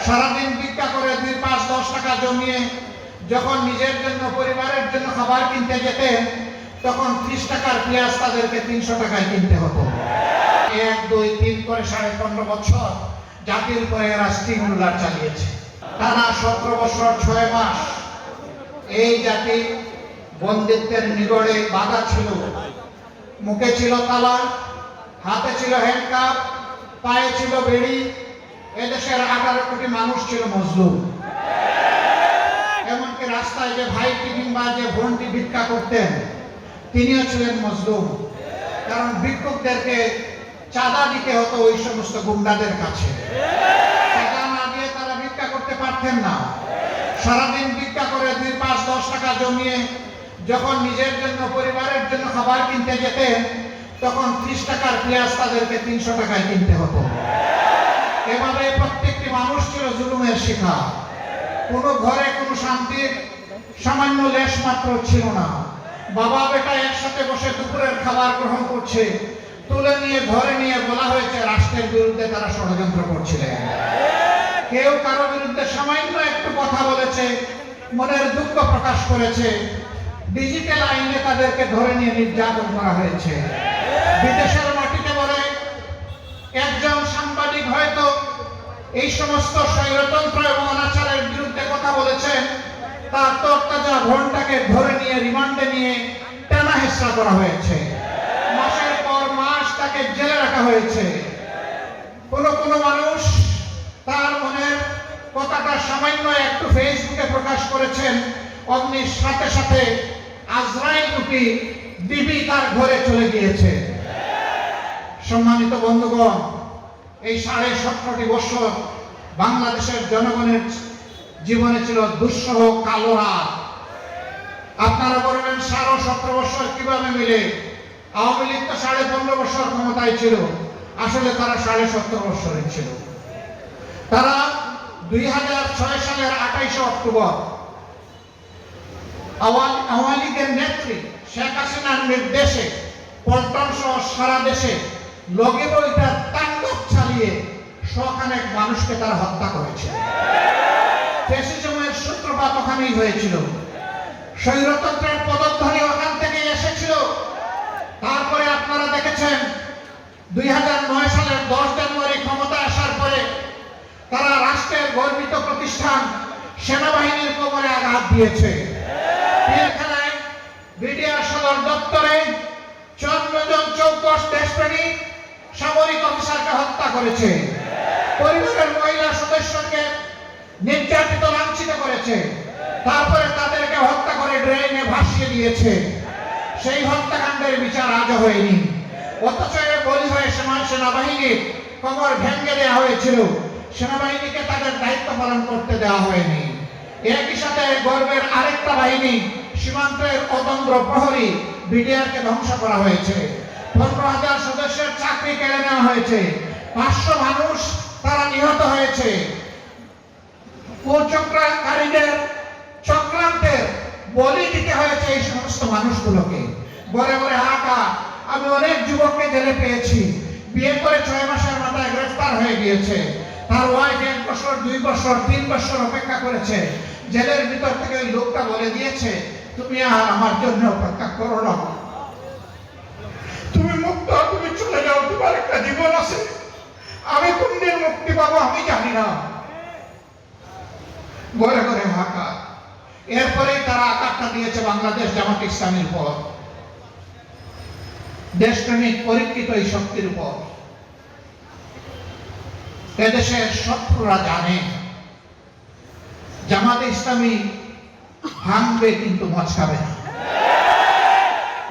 সারাদিন ভিক্ষা করে 2-5-10 টাকা জমিয়ে যখন নিজের জন্য পরিবারের জন্য খাবার কিনতে যেতেন তখন 30 টাকার পেঁয়াজ তাদেরকে 300 টাকায় কিনতে হতো। 1-2-3 করে 15.5 বছর জাতির উপরে এরা স্টিমুলার চালিয়েছে। টানা 17 বছর 6 মাস এই জাতি বন্দিত্বের নিগড়ে বাঁধা ছিল। মুখে ছিল তালা, হাতে ছিল হ্যান্ডকাপ, পায়ে ছিল বেড়ি। এদেশের 18 কোটি মানুষ ছিল মজলুম। এমনকি রাস্তায় যে ভাইটি কিংবা যে বোনটি ভিক্ষা করতেন তিনিও ছিলেন মজলুম, কারণ ভিক্ষুকদেরকে চাঁদা দিতে হতো ওই সমস্ত গুন্ডাদের কাছে। চাঁদা না দিয়ে তারা ভিক্ষা করতে পারতেন না। সারাদিন ভিক্ষা করে 2-5-10 টাকা জমিয়ে যখন নিজের জন্য পরিবারের জন্য খাবার কিনতে যেতেন তখন 30 টাকার পেঁয়াজ তাদেরকে 300 টাকায় কিনতে হতো। এভাবে প্রত্যেকটি মানুষ ছিল জুলুমের শিকার। কোনো ঘরে কোনো শান্তির সামান্য লেশ মাত্র ছিল না। বাবা বেটা একসাথে বসে দুপুরের খাবার গ্রহণ করছে, তুলে নিয়ে ঘরে নিয়ে বলা হয়েছে রাষ্ট্রের বিরুদ্ধে তারা ষড়যন্ত্র করছিলেন। কেউ কারো বিরুদ্ধে সামান্য একটু কথা বলেছে, মনের দুঃখ প্রকাশ করেছে, ডিজিটাল আইনে তাদেরকে ধরে নিয়ে নির্যাতন করা হয়েছে। বিদেশের মাটিতে বলে একজন সাংবাদিক হয়তো এই সমস্ত স্বৈরতন্ত্র এবং অনাচারের বিরুদ্ধে কথা বলেছেন, তার তরতাজা বোনটাকে ধরে নিয়ে রিমান্ডে নিয়ে টানা হেঁচড়া করা হয়েছে। মাসের পর মাস তাকে জেলে রাখা হয়েছে। কোন মানুষ তার মনের কথাটা সামান্য একটু ফেসবুকে প্রকাশ করেছেন, অগ্নির সাথে সাথে আজরাইল রূপী বিবি তার ঘরে চলে গিয়েছে। সম্মানিত বন্ধুগণ, এই 17.5 বছর বাংলাদেশের জনগণের জীবনে ছিল দুঃসহ কালো রাত। আপনারা বলবেন 17.5 বছর কিভাবে মিলে? আওয়ামী লীগ তো 15.5 বছর ক্ষমতায় ছিল। আসলে তারা 17.5 বছরের ছিল। তারা 2006 সালের 28 অক্টোবর আওয়ামী লীগের নেত্রী শেখ হাসিনার নির্দেশে পল্টন সহ সারা দেশে লগে বইটা তাণ্ডব চালিয়ে শখানেক মানুষকে তারা হত্যা করেছে। ফ্যাসিজমের সূত্রপাত ওখানেই হয়েছিল। স্বৈরতন্ত্রের পদধ্বনি ওখান থেকে এসেছিল। তারপরে আপনারা দেখেছেন 2009 সালের 10 জানুয়ারি ক্ষমতা আসার পরে তারা রাষ্ট্রের গর্বিত প্রতিষ্ঠান সেনাবাহিনীর কোমরে আঘাত দিয়েছে। পিলখানায় বিডিআর সদর দপ্তরে 14 জন চৌকস দেশপ্রেমিক সামরিক অফিসারকে হত্যা করেছে। পরিবারের মহিলা সদস্যকে নির্যাতিত লাঞ্ছিত করেছে। তারপরে তাদেরকে হত্যা করে ড্রেনে ভাসিয়ে দিয়েছে। সেই হত্যাকাণ্ডের বিচার আজও হয়নি। অথচ বলি হয়ে সেনাবাহিনীর কোমর ভেঙে দেওয়া হয়েছিল। সেনাবাহিনীকে তাদের দায়িত্ব পালন করতে দেওয়া হয়নি। একই সাথে গর্বের আরেকটা বাহিনী সীমান্তের অতন্ত্র প্রহরী বিডিআরকে ধ্বংস করা হয়েছে। 15,000 সদস্যের চাকরি কেড়ে নেওয়া হয়েছে। 500 মানুষ তারা নিহত হয়েছে। কুচক্রকারীদের চক্রান্তের বলি দিতে হয়েছে এই সমস্ত মানুষগুলোকে। ঘরে ঘরে হাহাকার। আমি অনেক যুবককে জেলে পেয়েছি। বিয়ে করে 6 মাসের মাথায় গ্রেফতার হয়ে গিয়েছে। তার ওয়াইফ 1 বছর, 2 বছর, 3 বছর অপেক্ষা করেছে। জেলের ভিতর থেকে ওই লোকটা বলে দিয়েছে, তুমি আর আমার জন্য অপেক্ষা করো না, তুমি মুক্ত, তুমি চলে যাও, তোমার একটা জীবন আছে। আমি কোন দিন মুক্তি পাবো আমি জানি না। ঘরে ঘরে হাহাকার। এরপরেই তারা আঘাতটা দিয়েছে বাংলাদেশ জামাত ইসলামীর উপর, দেশপ্রেমিক পরীক্ষিত এই শক্তির উপর। এদেশের শত্রুরা জানে জামাত ইসলামী ভাঙবে কিন্তু মচকাবে না,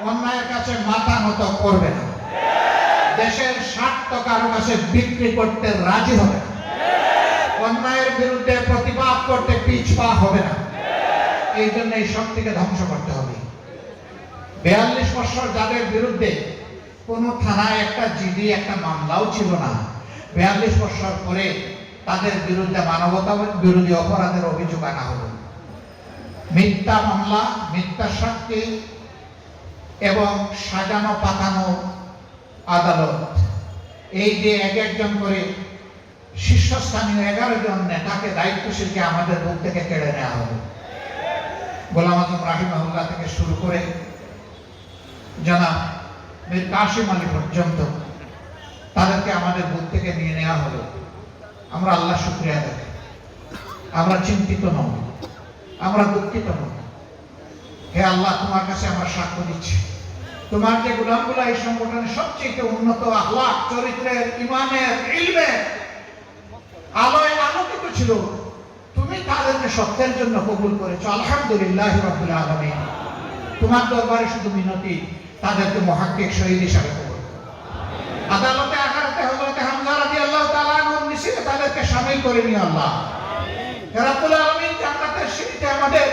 অন্যায়ের কাছে মাথা নত করবে না, দেশের স্বার্থ কারো কাছে বিক্রি করতে রাজি হবে না, অন্যায়ের বিরুদ্ধে প্রতিবাদ করতে পিছপা হবে না। এই জন্য এই শক্তিকে ধ্বংস করতে হবে। 42 বছর যাদের বিরুদ্ধে কোন থানায় একটা জিডি, একটা মামলাও ছিল না, 42 বছর পরে তাদের বিরুদ্ধে মানবতা বিরোধী অপরাধের অভিযোগ আনা হলো। মিথ্যা মামলা, মিথ্যা সাক্ষী এবং সাজানো পাতানো আদালত, এই যে এক একজন করে শীর্ষস্থানীয় 11 জন নেতাকে, দায়িত্বশীলকে আমাদের বুক থেকে কেড়ে নেওয়া হবে। গোলাম আজম রাহিমাহুল্লাহ থেকে শুরু করে জনাব মীর কাসিম আলী পর্যন্ত তাদেরকে আমাদের বুক থেকে নিয়ে নেওয়া হলো। আমরা আল্লাহ শুকরিয়া আদায় করি। আমরা চিন্তিত নই, আমরা দুঃখিত নই। হে আল্লাহ, তোমার কাছে আমরা সাক্ষ্য দিচ্ছি, তোমার যে গোলামগুলো এই সংগঠনের সবচেয়ে উন্নত আখলাক, চরিত্রের, ইমানের, ইলমের আলোয় আলোকিত ছিল, তুমি তাদেরকে সত্যের জন্য কবুল করেছো। আলহামদুলিল্লাহ রাব্বুল আলামিন। তোমার দরবারে শুধু মিনতি, তাদেরকে মুহাক্কিক শহীদ হিসাবে কবুল করো। আদালতে আখারাতে হযরত হামজা রাদিয়াল্লাহু তাআলা আনহুর মিছিলে তাদেরকে শামিল করে নিও আল্লাহ। রাব্বুল আলামিন জান্নাতের সিঁড়িতে আমাদের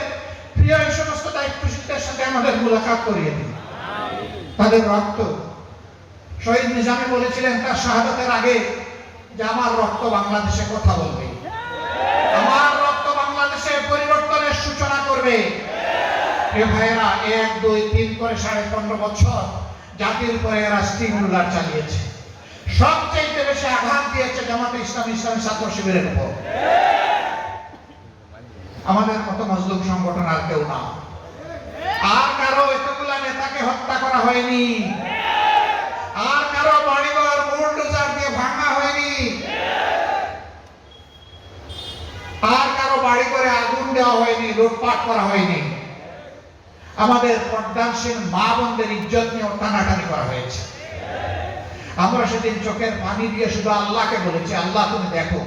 প্রিয় এই সমস্ত দায়িত্বশীলদের সাথে আমাদের মুলাকাত করিয়ে দিন। তাদের রক্ত, শহীদ নিজামী বলেছিলেন তার শাহাদাতের আগে যে আমার রক্ত বাংলাদেশে কথা বলবে, আমার রক্ত বাংলাদেশে পরিবর্তনের সূচনা করবে। এ ভাইয়েরা 1, 2, 3 করে 15.5 বছর জাতির উপরে এরা স্টিম রুলার চালিয়েছে। সবচেয়ে বেশি আঘাত দিয়েছে জামাতে ইসলামী, ইসলামী ছাত্র শিবিরের উপর। আমাদের মতো মজলুম সংগঠন আর কেউ না। আর কারো এতগুলা নেতাকে হত্যা করা হয়নি, আর কারো বাড়িঘর বুলডোজার দিয়ে ভাঙা হয়নি, আর কারো বাড়ি করে আগুন দেওয়া হয়নি, লুটপাট করা হয়নি। আমাদের পর্দানশীল মা বোনদের ইজ্জত নিয়ে টানাটানি করা হয়েছে। আমরা সেদিন চোখের পানি দিয়ে শুধু আল্লাহকে বলেছি, আল্লাহ তুমি দেখো।